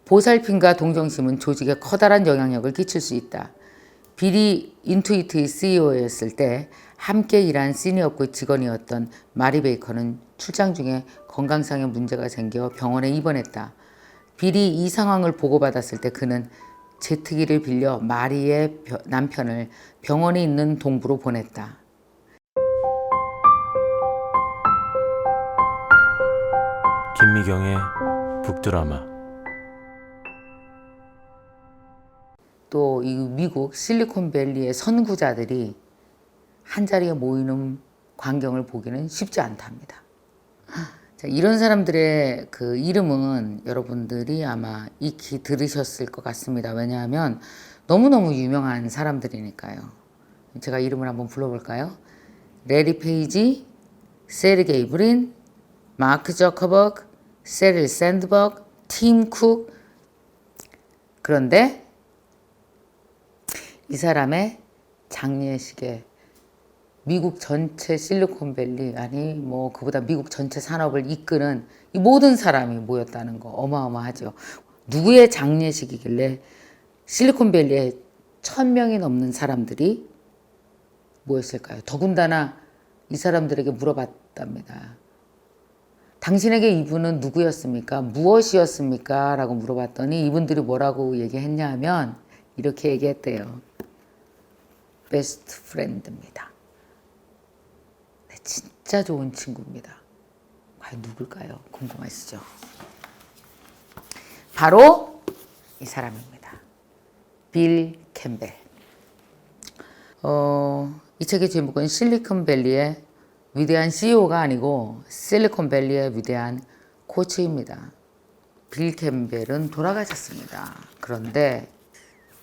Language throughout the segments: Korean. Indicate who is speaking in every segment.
Speaker 1: 보살핌과 동정심은 조직에 커다란 영향력을 끼칠 수 있다. 빌이 인투이트의 CEO였을 때 함께 일한 시니어급 직원이었던 마리 베이커는 출장 중에 건강상의 문제가 생겨 병원에 입원했다. 빌이 이 상황을 보고받았을 때 그는 제트기를 빌려 마리의 남편을 병원에 있는 동부로 보냈다.
Speaker 2: 김미경의 북드라마.
Speaker 1: 또 이 미국 실리콘밸리의 선구자들이 한자리에 모이는 광경을 보기는 쉽지 않답니다. 자, 이런 사람들의 그 이름은 여러분들이 아마 익히 들으셨을 것 같습니다. 왜냐하면 너무너무 유명한 사람들이니까요. 제가 이름을 한번 불러볼까요? 레리 페이지, 세르게이 브린, 마크 저커버그, 세릴 샌드버그, 팀 쿡. 그런데 이 사람의 장례식에 미국 전체 실리콘밸리, 아니 뭐 그보다 미국 전체 산업을 이끄는 이 모든 사람이 모였다는 거 어마어마하죠. 누구의 장례식이길래 실리콘밸리에 1000명이 넘는 사람들이 모였을까요? 더군다나 이 사람들에게 물어봤답니다. 당신에게 이분은 누구였습니까? 무엇이었습니까? 라고 물어봤더니 이분들이 뭐라고 얘기했냐 하면 이렇게 얘기했대요. 베스트 프렌드입니다. 네, 진짜 좋은 친구입니다. 과연 누굴까요? 궁금하시죠? 바로 이 사람입니다. 빌 캠벨. 이 책의 제목은 실리콘밸리의 위대한 CEO가 아니고 실리콘밸리의 위대한 코치입니다. 빌 캠벨은 돌아가셨습니다. 그런데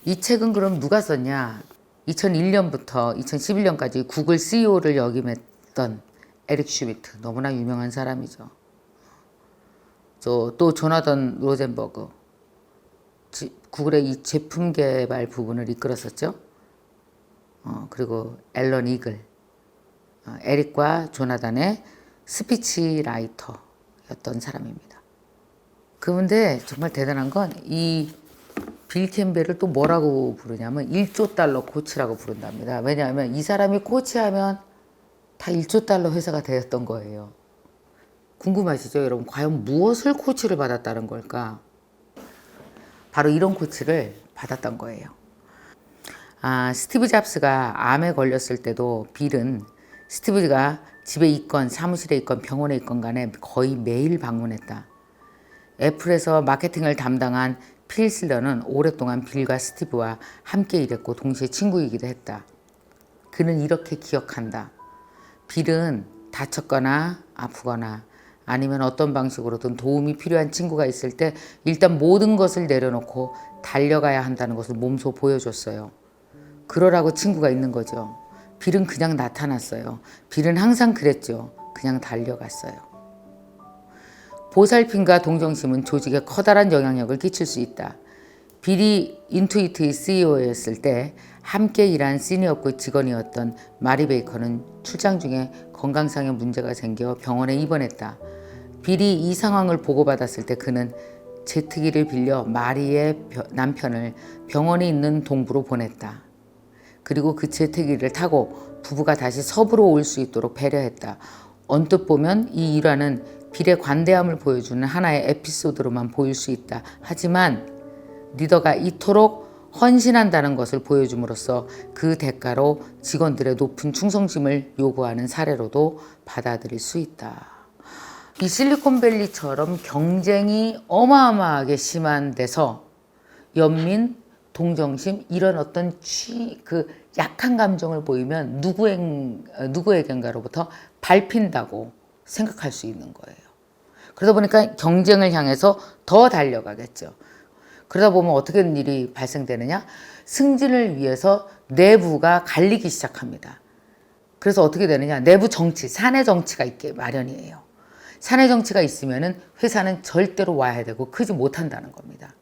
Speaker 1: 이 책은 그럼 누가 썼냐? 2001년부터 2011년까지 구글 CEO를 역임했던 에릭 슈미트, 너무나 유명한 사람이죠. 또 조나단 로젠버그, 구글의 이 제품 개발 부분을 이끌었었죠. 그리고 앨런 이글, 에릭과 조나단의 스피치 라이터였던 사람입니다. 그런데 정말 대단한 건 이 빌 캠벨을 또 뭐라고 부르냐면 1조 달러 코치라고 부른답니다. 왜냐하면 이 사람이 코치하면 다 1조 달러 회사가 되었던 거예요. 궁금하시죠, 여러분? 과연 무엇을 코치를 받았다는 걸까? 바로 이런 코치를 받았던 거예요. 스티브 잡스가 암에 걸렸을 때도 빌은 스티브가 집에 있건 사무실에 있건 병원에 있건 간에 거의 매일 방문했다. 애플에서 마케팅을 담당한 필 실러는 오랫동안 빌과 스티브와 함께 일했고 동시에 친구이기도 했다. 그는 이렇게 기억한다. 빌은 다쳤거나 아프거나 아니면 어떤 방식으로든 도움이 필요한 친구가 있을 때 일단 모든 것을 내려놓고 달려가야 한다는 것을 몸소 보여줬어요. 그러라고 친구가 있는 거죠. 빌은 그냥 나타났어요. 빌은 항상 그랬죠. 그냥 달려갔어요. 보살핌과 동정심은 조직에 커다란 영향력을 끼칠 수 있다. 빌이 인투이트의 CEO였을 때 함께 일한 시니어급 직원이었던 마리 베이커는 출장 중에 건강상의 문제가 생겨 병원에 입원했다. 빌이 이 상황을 보고받았을 때 그는 제트기를 빌려 마리의 남편을 병원에 있는 동부로 보냈다. 그리고 그 제트기를 타고 부부가 다시 서부로 올 수 있도록 배려했다. 언뜻 보면 이 일화는 빌의 관대함을 보여주는 하나의 에피소드로만 보일 수 있다. 하지만 리더가 이토록 헌신한다는 것을 보여줌으로써 그 대가로 직원들의 높은 충성심을 요구하는 사례로도 받아들일 수 있다. 이 실리콘밸리처럼 경쟁이 어마어마하게 심한 데서 연민, 동정심 이런 어떤 약한 감정을 보이면 누구에겐가로부터 밟힌다고 생각할 수 있는 거예요. 그러다 보니까 경쟁을 향해서 더 달려가겠죠. 그러다 보면 어떻게 된 일이 발생되느냐? 승진을 위해서 내부가 갈리기 시작합니다. 그래서 어떻게 되느냐? 내부 정치, 사내 정치가 있게 마련이에요. 사내 정치가 있으면은 회사는 절대로 와야 되고 크지 못한다는 겁니다.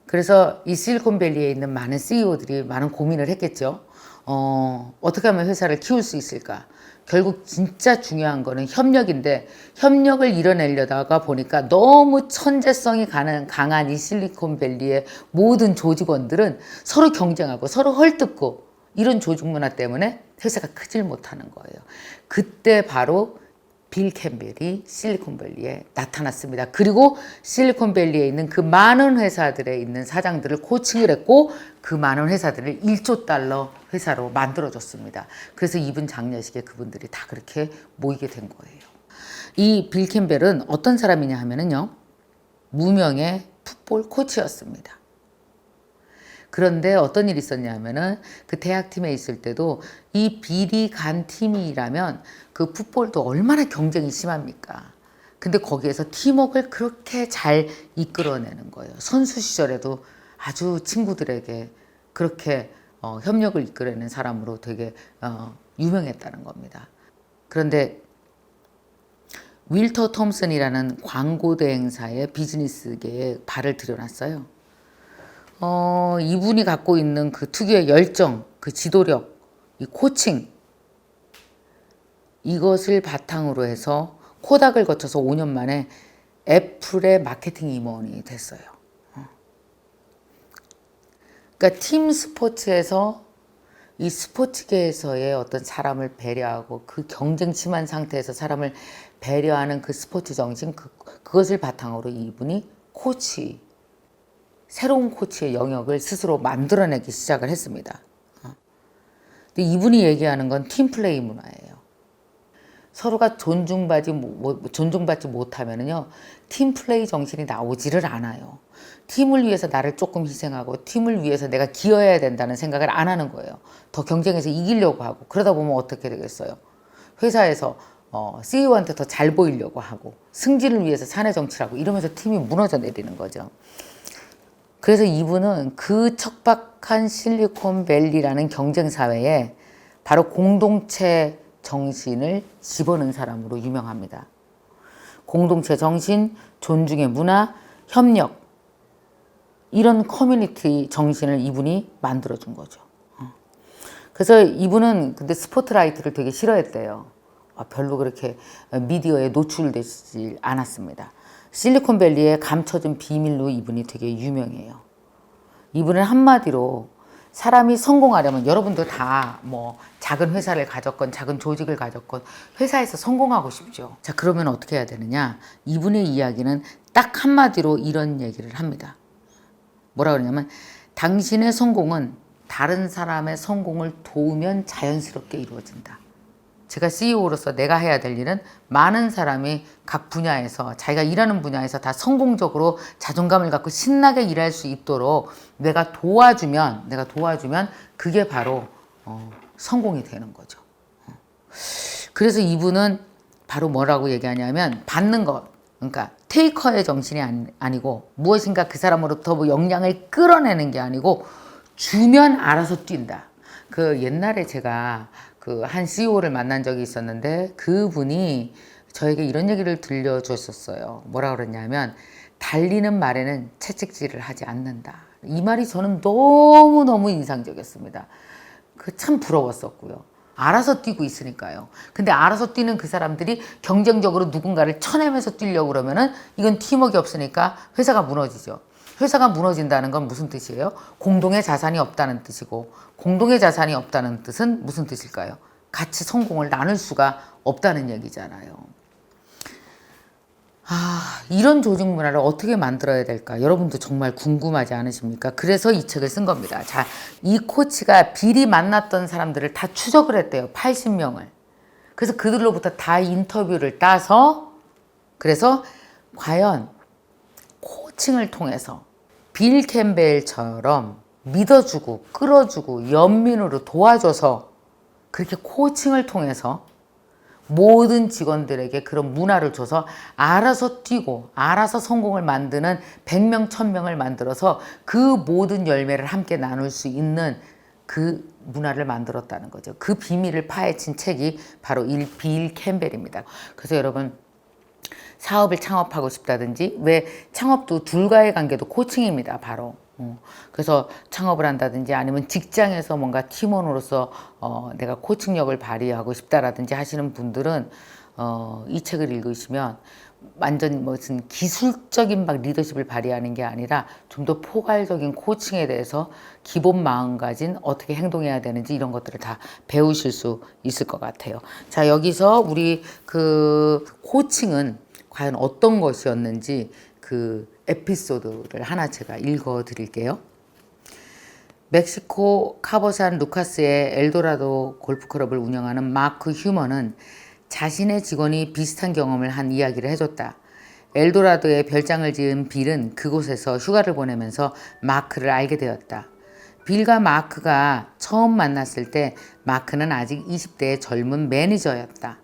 Speaker 1: 그래서 이 실리콘밸리에 있는 많은 CEO들이 많은 고민을 했겠죠. 어떻게 하면 회사를 키울 수 있을까? 결국 진짜 중요한 거는 협력인데 협력을 이뤄내려다가 보니까 너무 천재성이 강한 이 실리콘밸리의 모든 조직원들은 서로 경쟁하고 서로 헐뜯고 이런 조직 문화 때문에 회사가 크질 못하는 거예요. 그때 바로 빌 캠벨이 실리콘밸리에 나타났습니다. 그리고 실리콘밸리에 있는 그 많은 회사들에 있는 사장들을 코칭을 했고 그 많은 회사들을 1조 달러 회사로 만들어줬습니다. 그래서 이분 장려식에 그분들이 다 그렇게 모이게 된 거예요. 이 빌 캠벨은 어떤 사람이냐 하면은요, 무명의 풋볼 코치였습니다. 그런데 어떤 일이 있었냐 하면은 그 대학팀에 있을 때도 이 빌이 간 팀이라면 그 풋볼도 얼마나 경쟁이 심합니까? 근데 거기에서 팀워크를 그렇게 잘 이끌어내는 거예요. 선수 시절에도 아주 친구들에게 그렇게 협력을 이끌어내는 사람으로 되게 유명했다는 겁니다. 그런데 윌터 톰슨이라는 광고 대행사의 비즈니스계에 발을 들여놨어요. 이분이 갖고 있는 그 특유의 열정, 그 지도력, 이 코칭, 이것을 바탕으로 해서 코닥을 거쳐서 5년 만에 애플의 마케팅 임원이 됐어요. 그러니까 팀 스포츠에서 이 스포츠계에서의 어떤 사람을 배려하고 그 경쟁 심한 상태에서 사람을 배려하는 그 스포츠 정신, 그것을 바탕으로 이분이 새로운 코치의 영역을 스스로 만들어내기 시작을 했습니다. 근데 이분이 얘기하는 건 팀플레이 문화예요. 서로가 존중받지 못하면은요, 팀플레이 정신이 나오지를 않아요. 팀을 위해서 나를 조금 희생하고 팀을 위해서 내가 기여해야 된다는 생각을 안 하는 거예요. 더 경쟁해서 이기려고 하고 그러다 보면 어떻게 되겠어요? 회사에서 CEO한테 더 잘 보이려고 하고 승진을 위해서 사내 정치를 하고 이러면서 팀이 무너져 내리는 거죠. 그래서 이분은 그 척박한 실리콘밸리라는 경쟁사회에 바로 공동체 정신을 집어넣은 사람으로 유명합니다. 공동체 정신, 존중의 문화, 협력, 이런 커뮤니티 정신을 이분이 만들어준 거죠. 그래서 이분은 근데 스포트라이트를 되게 싫어했대요. 별로 그렇게 미디어에 노출되지 않았습니다. 실리콘밸리에 감춰진 비밀로 이분이 되게 유명해요. 이분은 한마디로 사람이 성공하려면 여러분도 다 뭐 작은 회사를 가졌건 작은 조직을 가졌건 회사에서 성공하고 싶죠. 자, 그러면 어떻게 해야 되느냐? 이분의 이야기는 딱 한마디로 이런 얘기를 합니다. 뭐라 그러냐면 당신의 성공은 다른 사람의 성공을 도우면 자연스럽게 이루어진다. 제가 CEO로서 내가 해야 될 일은 많은 사람이 각 분야에서 자기가 일하는 분야에서 다 성공적으로 자존감을 갖고 신나게 일할 수 있도록 내가 도와주면 그게 바로 성공이 되는 거죠. 그래서 이분은 바로 뭐라고 얘기하냐면 받는 것, 그러니까 테이커의 정신이 아니고 무엇인가 그 사람으로부터 뭐 역량을 끌어내는 게 아니고 주면 알아서 뛴다. 그 옛날에 제가 그 한 CEO를 만난 적이 있었는데 그분이 저에게 이런 얘기를 들려줬었어요. 뭐라 그러냐면 달리는 말에는 채찍질을 하지 않는다. 이 말이 저는 너무너무 인상적이었습니다. 그 참 부러웠었고요. 알아서 뛰고 있으니까요. 근데 알아서 뛰는 그 사람들이 경쟁적으로 누군가를 쳐내면서 뛰려고 그러면은 이건 팀워크가 없으니까 회사가 무너지죠. 회사가 무너진다는 건 무슨 뜻이에요? 공동의 자산이 없다는 뜻이고, 공동의 자산이 없다는 뜻은 무슨 뜻일까요? 같이 성공을 나눌 수가 없다는 얘기잖아요. 이런 조직 문화를 어떻게 만들어야 될까? 여러분도 정말 궁금하지 않으십니까? 그래서 이 책을 쓴 겁니다. 자, 이 코치가 빌이 만났던 사람들을 다 추적을 했대요. 80명을. 그래서 그들로부터 다 인터뷰를 따서, 그래서 과연 코칭을 통해서 빌 캠벨처럼 믿어주고 끌어주고 연민으로 도와줘서 그렇게 코칭을 통해서 모든 직원들에게 그런 문화를 줘서 알아서 뛰고 알아서 성공을 만드는 100명, 1000명을 만들어서 그 모든 열매를 함께 나눌 수 있는 그 문화를 만들었다는 거죠. 그 비밀을 파헤친 책이 바로 빌 캠벨입니다. 그래서 여러분 사업을 창업하고 싶다든지, 왜 창업도 둘과의 관계도 코칭입니다. 바로 그래서 창업을 한다든지 아니면 직장에서 뭔가 팀원으로서 내가 코칭력을 발휘하고 싶다라든지 하시는 분들은 이 책을 읽으시면 완전 무슨 기술적인 막 리더십을 발휘하는 게 아니라 좀 더 포괄적인 코칭에 대해서 기본 마음가짐 어떻게 행동해야 되는지 이런 것들을 다 배우실 수 있을 것 같아요. 자, 여기서 우리 그 코칭은 과연 어떤 것이었는지 그 에피소드를 하나 제가 읽어 드릴게요. 멕시코 카보산 루카스의 엘도라도 골프클럽을 운영하는 마크 휴먼은 자신의 직원이 비슷한 경험을 한 이야기를 해줬다. 엘도라도에 별장을 지은 빌은 그곳에서 휴가를 보내면서 마크를 알게 되었다. 빌과 마크가 처음 만났을 때 마크는 아직 20대의 젊은 매니저였다.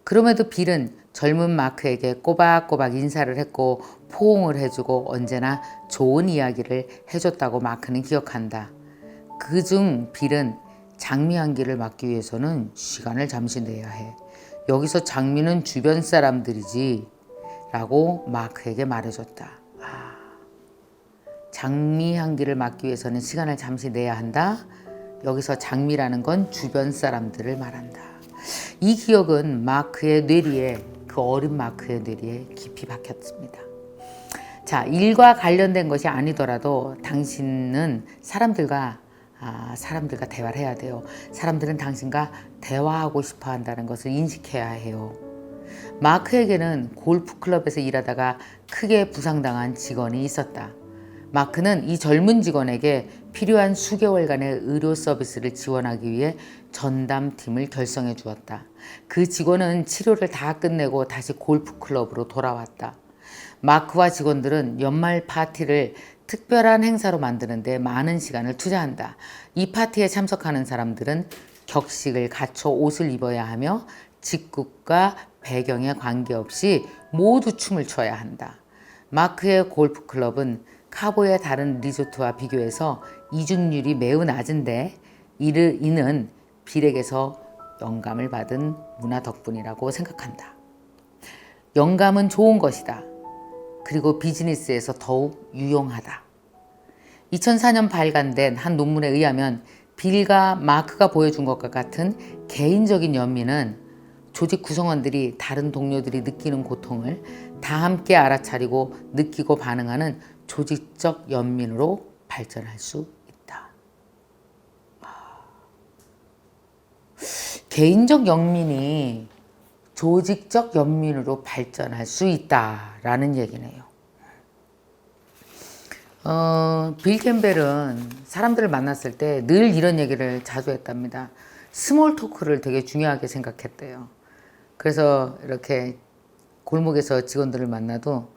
Speaker 1: 그럼에도 빌은 젊은 마크에게 꼬박꼬박 인사를 했고 포옹을 해주고 언제나 좋은 이야기를 해줬다고 마크는 기억한다. 그중 빌은 장미 향기를 맡기 위해서는 시간을 잠시 내야 해. 여기서 장미는 주변 사람들이지 라고 마크에게 말해줬다. 장미 향기를 맡기 위해서는 시간을 잠시 내야 한다. 여기서 장미라는 건 주변 사람들을 말한다. 이 기억은 마크의 뇌리에, 그 어린 마크의 뇌리에 깊이 박혔습니다. 자, 일과 관련된 것이 아니더라도 당신은 사람들과 대화를 해야 돼요. 사람들은 당신과 대화하고 싶어 한다는 것을 인식해야 해요. 마크에게는 골프클럽에서 일하다가 크게 부상당한 직원이 있었다. 마크는 이 젊은 직원에게 필요한 수개월간의 의료 서비스를 지원하기 위해 전담팀을 결성해 주었다. 그 직원은 치료를 다 끝내고 다시 골프클럽으로 돌아왔다. 마크와 직원들은 연말 파티를 특별한 행사로 만드는데 많은 시간을 투자한다. 이 파티에 참석하는 사람들은 격식을 갖춰 옷을 입어야 하며 직급과 배경에 관계없이 모두 춤을 춰야 한다. 마크의 골프클럽은 카보의 다른 리조트와 비교해서 이중률이 매우 낮은데 이는 빌에게서 영감을 받은 문화 덕분이라고 생각한다. 영감은 좋은 것이다. 그리고 비즈니스에서 더욱 유용하다. 2004년 발간된 한 논문에 의하면 빌과 마크가 보여준 것과 같은 개인적인 연민은 조직 구성원들이 다른 동료들이 느끼는 고통을 다 함께 알아차리고 느끼고 반응하는 조직적 연민으로 발전할 수 있다. 개인적 연민이 조직적 연민으로 발전할 수 있다라는 얘기네요. 빌 캠벨은 사람들을 만났을 때 늘 이런 얘기를 자주 했답니다. 스몰 토크를 되게 중요하게 생각했대요. 그래서 이렇게 골목에서 직원들을 만나도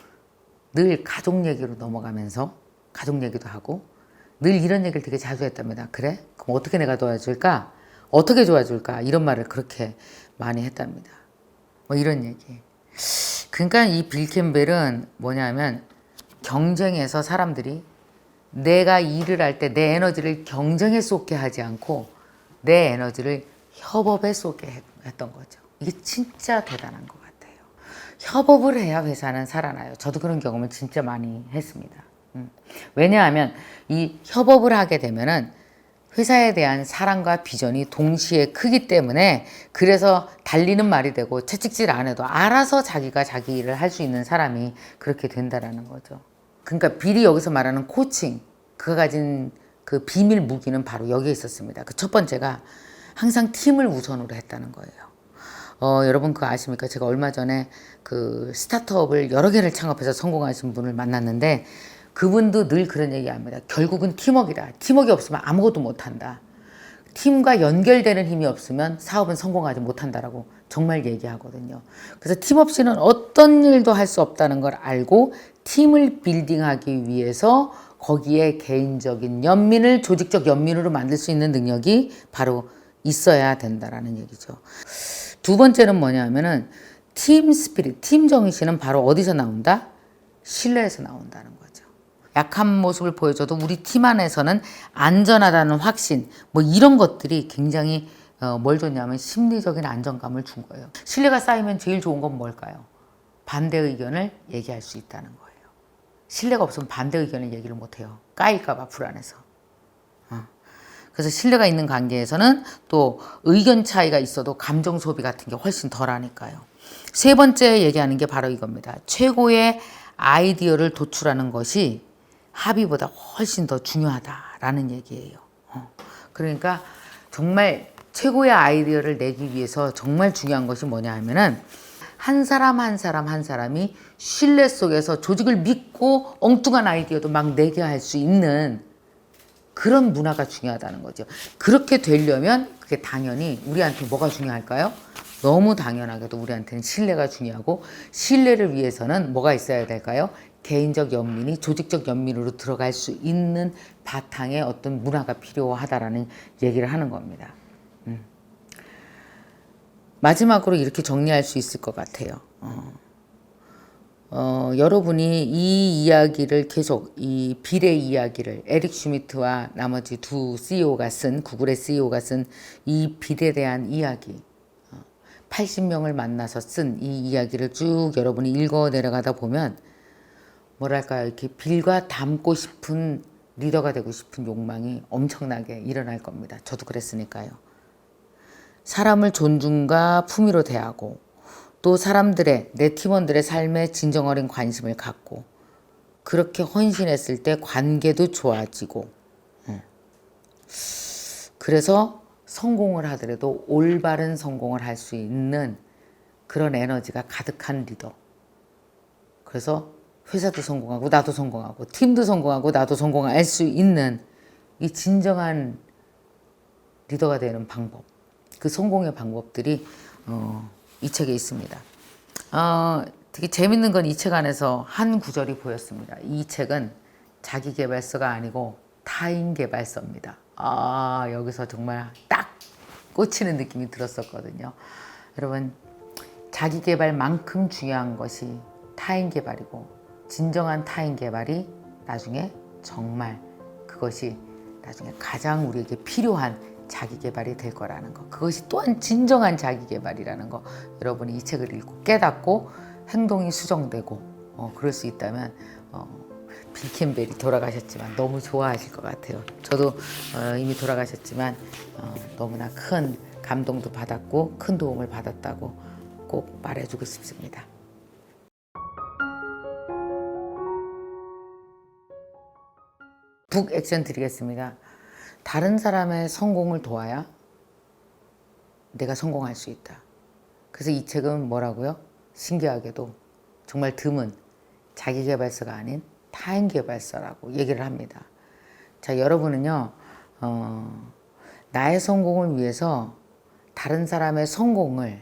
Speaker 1: 늘 가족 얘기로 넘어가면서 가족 얘기도 하고 늘 이런 얘기를 되게 자주 했답니다. 그래? 그럼 어떻게 내가 도와줄까? 어떻게 도와줄까? 이런 말을 그렇게 많이 했답니다. 뭐 이런 얘기. 그러니까 이 빌 캠벨은 뭐냐면 경쟁에서 사람들이 내가 일을 할 때 내 에너지를 경쟁에 쏟게 하지 않고 내 에너지를 협업에 쏟게 했던 거죠. 이게 진짜 대단한 것 같아요. 협업을 해야 회사는 살아나요. 저도 그런 경험을 진짜 많이 했습니다. 왜냐하면 이 협업을 하게 되면은 회사에 대한 사랑과 비전이 동시에 크기 때문에 그래서 달리는 말이 되고 채찍질 안 해도 알아서 자기가 자기 일을 할 수 있는 사람이 그렇게 된다라는 거죠. 그러니까 빌이 여기서 말하는 코칭, 그가 가진 그 비밀 무기는 바로 여기에 있었습니다. 그 첫 번째가 항상 팀을 우선으로 했다는 거예요. 여러분 그거 아십니까? 제가 얼마 전에 그 스타트업을 여러 개를 창업해서 성공하신 분을 만났는데 그분도 늘 그런 얘기합니다. 결국은 팀워크다. 팀워크 없으면 아무것도 못한다. 팀과 연결되는 힘이 없으면 사업은 성공하지 못한다라고 정말 얘기하거든요. 그래서 팀 없이는 어떤 일도 할 수 없다는 걸 알고 팀을 빌딩하기 위해서 거기에 개인적인 연민을 조직적 연민으로 만들 수 있는 능력이 바로 있어야 된다라는 얘기죠. 두 번째는 뭐냐면은 팀 스피릿, 팀 정신은 바로 어디서 나온다? 신뢰에서 나온다는 거죠. 약한 모습을 보여줘도 우리 팀 안에서는 안전하다는 확신, 뭐 이런 것들이 굉장히 뭘 줬냐면 심리적인 안정감을 준 거예요. 신뢰가 쌓이면 제일 좋은 건 뭘까요? 반대 의견을 얘기할 수 있다는 거예요. 신뢰가 없으면 반대 의견을 얘기를 못해요. 까일까봐 불안해서. 그래서 신뢰가 있는 관계에서는 또 의견 차이가 있어도 감정 소비 같은 게 훨씬 덜 하니까요. 세 번째 얘기하는 게 바로 이겁니다. 최고의 아이디어를 도출하는 것이 합의보다 훨씬 더 중요하다라는 얘기예요. 그러니까 정말 최고의 아이디어를 내기 위해서 정말 중요한 것이 뭐냐 하면은 한 사람 한 사람 한 사람이 신뢰 속에서 조직을 믿고 엉뚱한 아이디어도 막 내게 할 수 있는 그런 문화가 중요하다는 거죠. 그렇게 되려면 그게 당연히 우리한테 뭐가 중요할까요? 너무 당연하게도 우리한테는 신뢰가 중요하고 신뢰를 위해서는 뭐가 있어야 될까요? 개인적 연민이 조직적 연민으로 들어갈 수 있는 바탕의 어떤 문화가 필요하다라는 얘기를 하는 겁니다. 마지막으로 이렇게 정리할 수 있을 것 같아요. 여러분이 이 이야기를 계속 이 빌의 이야기를 에릭 슈미트와 나머지 두 CEO가 쓴 구글의 CEO가 쓴 이 빌에 대한 이야기 80명을 만나서 쓴 이 이야기를 쭉 여러분이 읽어 내려가다 보면 뭐랄까요 이렇게 빌과 닮고 싶은 리더가 되고 싶은 욕망이 엄청나게 일어날 겁니다. 저도 그랬으니까요. 사람을 존중과 품위로 대하고 또 사람들의 내 팀원들의 삶에 진정 어린 관심을 갖고 그렇게 헌신했을 때 관계도 좋아지고 그래서 성공을 하더라도 올바른 성공을 할 수 있는 그런 에너지가 가득한 리더. 그래서 회사도 성공하고 나도 성공하고 팀도 성공하고 나도 성공할 수 있는 이 진정한 리더가 되는 방법. 그 성공의 방법들이 이 책에 있습니다. 되게 재밌는 건 이 책 안에서 한 구절이 보였습니다. 이 책은 자기계발서가 아니고 타인계발서입니다. 여기서 정말 딱 꽂히는 느낌이 들었었거든요. 여러분, 자기계발만큼 중요한 것이 타인계발이고 진정한 타인계발이 나중에 정말 그것이 나중에 가장 우리에게 필요한 자기계발이 될 거라는 거. 그것이 또한 진정한 자기계발이라는 거. 여러분이 이 책을 읽고 깨닫고 행동이 수정되고 그럴 수 있다면 빌 캠벨이 돌아가셨지만 너무 좋아하실 것 같아요. 저도 이미 돌아가셨지만 너무나 큰 감동도 받았고 큰 도움을 받았다고 꼭 말해주고 싶습니다. 북 액션 드리겠습니다. 다른 사람의 성공을 도와야 내가 성공할 수 있다. 그래서 이 책은 뭐라고요? 신기하게도 정말 드문 자기계발서가 아닌 타인계발서라고 얘기를 합니다. 자, 여러분은요, 나의 성공을 위해서 다른 사람의 성공을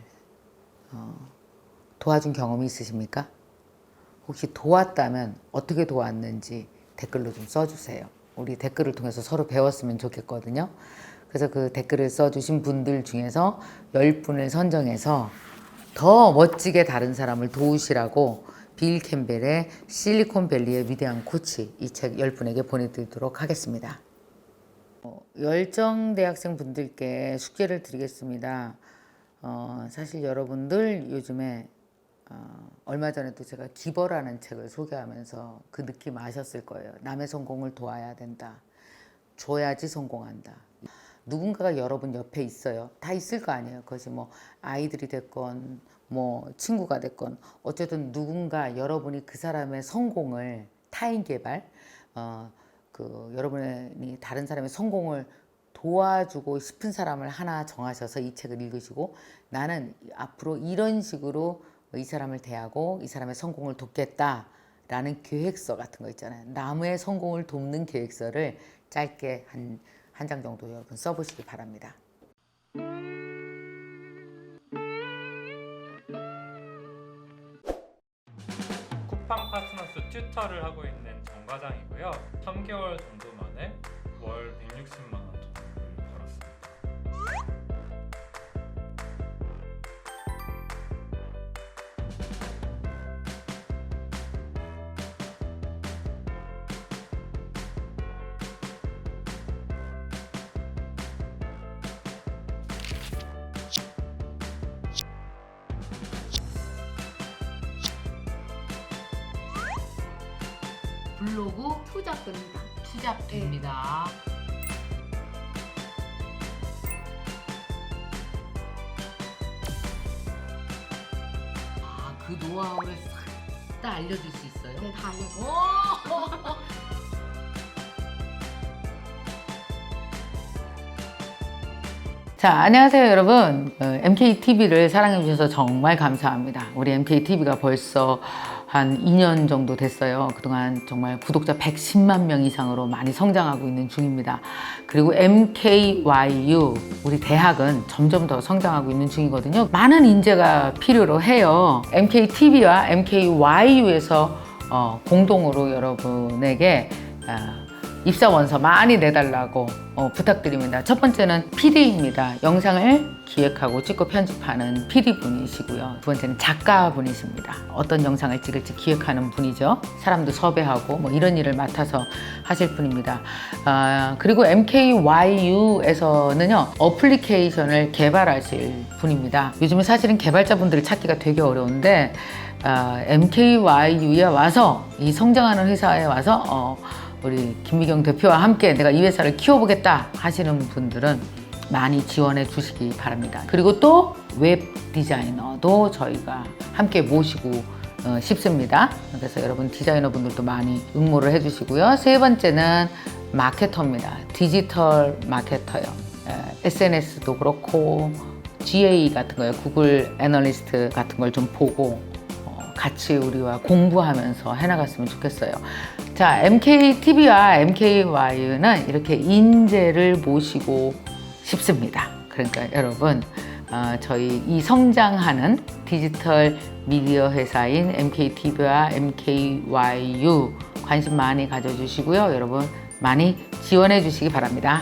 Speaker 1: 도와준 경험이 있으십니까? 혹시 도왔다면 어떻게 도왔는지 댓글로 좀 써주세요. 우리 댓글을 통해서 서로 배웠으면 좋겠거든요. 그래서 그 댓글을 써주신 분들 중에서 10분을 선정해서 더 멋지게 다른 사람을 도우시라고 빌 캠벨의 실리콘밸리의 위대한 코치 이 책 10분에게 보내드리도록 하겠습니다. 열정 대학생 분들께 숙제를 드리겠습니다. 사실 여러분들 요즘에 얼마 전에도 제가 기버라는 책을 소개하면서 그 느낌 아셨을 거예요. 남의 성공을 도와야 된다. 줘야지 성공한다. 누군가가 여러분 옆에 있어요. 다 있을 거 아니에요. 그것이 뭐 아이들이 됐건 뭐 친구가 됐건 어쨌든 누군가 여러분이 그 사람의 성공을 타인 개발 여러분이 다른 사람의 성공을 도와주고 싶은 사람을 하나 정하셔서 이 책을 읽으시고 나는 앞으로 이런 식으로 이 사람을 대하고 이 사람의 성공을 돕겠다라는 계획서 같은 거 있잖아요. 남의 성공을 돕는 계획서를 짧게 한 장 정도 여러분 써보시기 바랍니다.
Speaker 3: 쿠팡 파트너스 튜터를 하고 있는 정 과장이고요. 3개월 정도 만에 월 160만 원 정도를 벌었습니다.
Speaker 1: 블로그
Speaker 4: 투잡입니다.
Speaker 1: 투잡됩니다. 아, 그 노하우를 싹 다 알려줄 수 있어요?
Speaker 4: 네, 다 알려드려요.
Speaker 1: 자, 안녕하세요 여러분. MKTV를 사랑해주셔서 정말 감사합니다. 우리 MKTV가 벌써 한 2년 정도 됐어요. 그동안 정말 구독자 110만 명 이상으로 많이 성장하고 있는 중입니다. 그리고 MKYU, 우리 대학은 점점 더 성장하고 있는 중이거든요. 많은 인재가 필요로 해요. MKTV와 MKYU에서 공동으로 여러분에게 입사 원서 많이 내달라고 부탁드립니다. 첫 번째는 PD입니다. 영상을 기획하고 찍고 편집하는 PD분이시고요. 두 번째는 작가분이십니다. 어떤 영상을 찍을지 기획하는 분이죠. 사람도 섭외하고 뭐 이런 일을 맡아서 하실 분입니다. 그리고 MKYU에서는요, 어플리케이션을 개발하실 분입니다. 요즘은 사실은 개발자분들을 찾기가 되게 어려운데 MKYU에 와서, 이 성장하는 회사에 와서 우리 김미경 대표와 함께 내가 이 회사를 키워보겠다 하시는 분들은 많이 지원해 주시기 바랍니다. 그리고 또 웹 디자이너도 저희가 함께 모시고 싶습니다. 그래서 여러분 디자이너 분들도 많이 응모를 해주시고요. 세 번째는 마케터입니다. 디지털 마케터요. SNS도 그렇고 GA 같은 거요, 구글 애널리스트 같은 걸 좀 보고 같이 우리와 공부하면서 해나갔으면 좋겠어요. 자, MKTV와 MKY는 이렇게 인재를 모시고 싶습니다. 그러니까 여러분, 저희 이 성장하는 디지털 미디어 회사인 MKTV와 MKYU 관심 많이 가져주시고요. 여러분 많이 지원해 주시기 바랍니다.